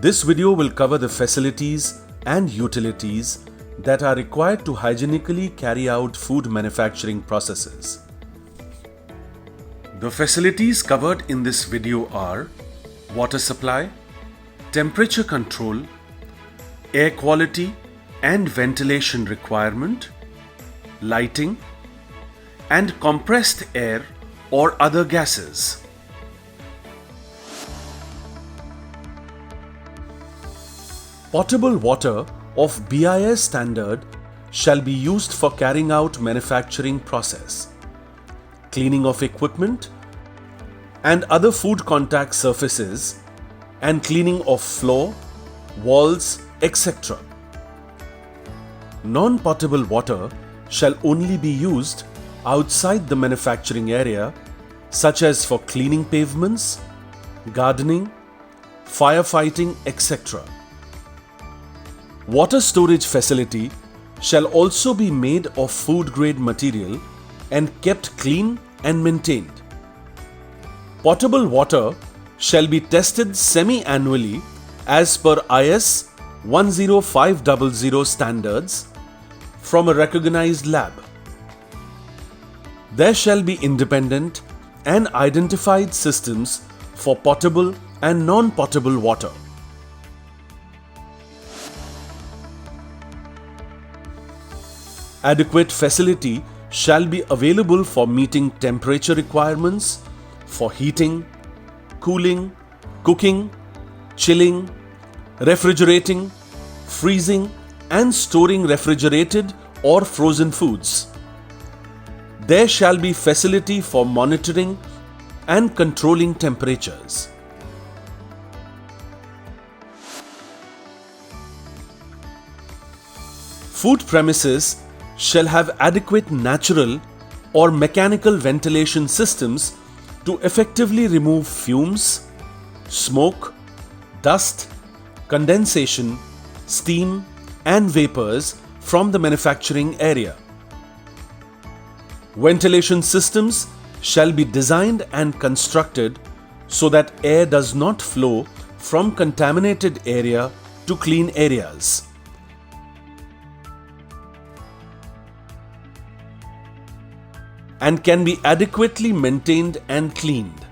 This video will cover the facilities and utilities that are required to hygienically carry out food manufacturing processes. The facilities covered in this video are water supply, temperature control, air quality and ventilation requirement, lighting, and compressed air or other gases. Potable water of BIS standard shall be used for carrying out manufacturing process, cleaning of equipment and other food contact surfaces, and cleaning of floor, walls, etc. Non-potable water shall only be used outside the manufacturing area, such as for cleaning pavements, gardening, firefighting, etc. Water storage facility shall also be made of food-grade material and kept clean and maintained. Potable water shall be tested semi-annually as per IS 10500 standards from a recognized lab. There shall be independent and identified systems for potable and non-potable water. Adequate facility shall be available for meeting temperature requirements for heating, cooling, cooking, chilling, refrigerating, freezing, and storing refrigerated or frozen foods. There shall be facility for monitoring and controlling temperatures. Food premises shall have adequate natural or mechanical ventilation systems to effectively remove fumes, smoke, dust, condensation, steam, and vapors from the manufacturing area. Ventilation systems shall be designed and constructed so that air does not flow from contaminated area to clean areas. And can be adequately maintained and cleaned.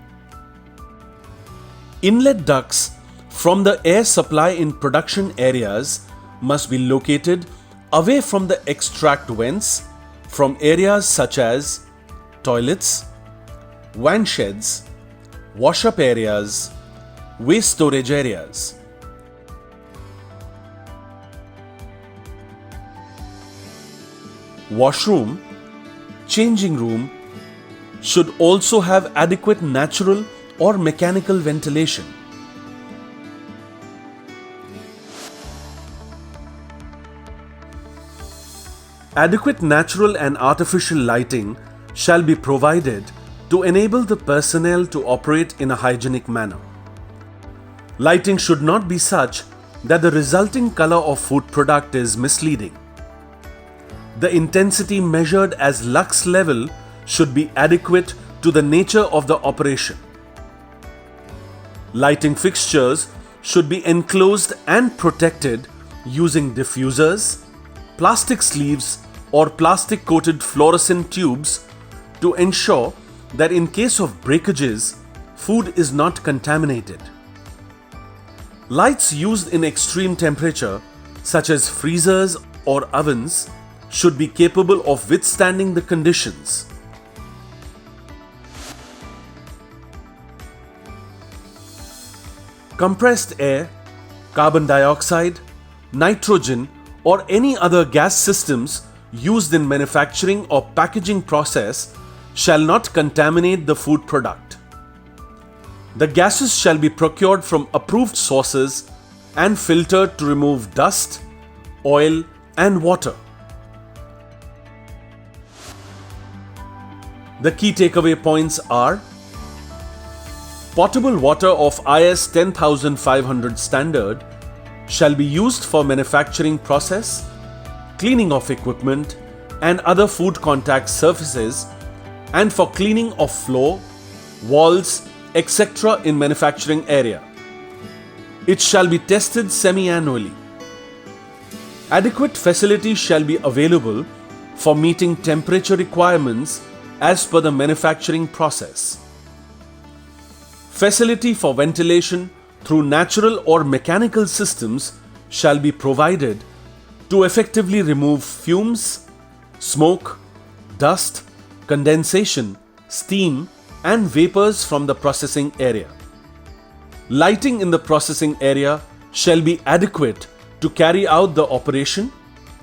Inlet ducts from the air supply in production areas must be located away from the extract vents from areas such as toilets, van sheds, wash-up areas, waste storage areas. Washroom, changing room should also have adequate natural or mechanical ventilation. Adequate natural and artificial lighting shall be provided to enable the personnel to operate in a hygienic manner. Lighting should not be such that the resulting color of food product is misleading. The intensity measured as lux level should be adequate to the nature of the operation. Lighting fixtures should be enclosed and protected using diffusers, plastic sleeves, or plastic coated fluorescent tubes to ensure that in case of breakages, food is not contaminated. Lights used in extreme temperature, such as freezers or ovens, should be capable of withstanding the conditions. Compressed air, carbon dioxide, nitrogen, or any other gas systems used in manufacturing or packaging process shall not contaminate the food product. The gases shall be procured from approved sources and filtered to remove dust, oil, and water. The key takeaway points are: potable water of IS 10500 standard shall be used for manufacturing process, cleaning of equipment and other food contact surfaces, and for cleaning of floor, walls, etc. in manufacturing area. It shall be tested semi-annually. Adequate facilities shall be available for meeting temperature requirements as per the manufacturing process. Facility for ventilation through natural or mechanical systems shall be provided to effectively remove fumes, smoke, dust, condensation, steam, and vapors from the processing area. Lighting in the processing area shall be adequate to carry out the operation,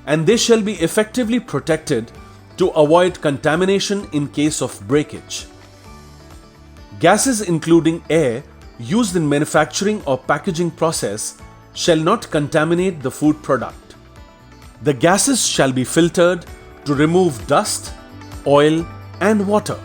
and they shall be effectively protected to avoid contamination in case of breakage. Gases including air used in manufacturing or packaging process shall not contaminate the food product. The gases shall be filtered to remove dust, oil, and water.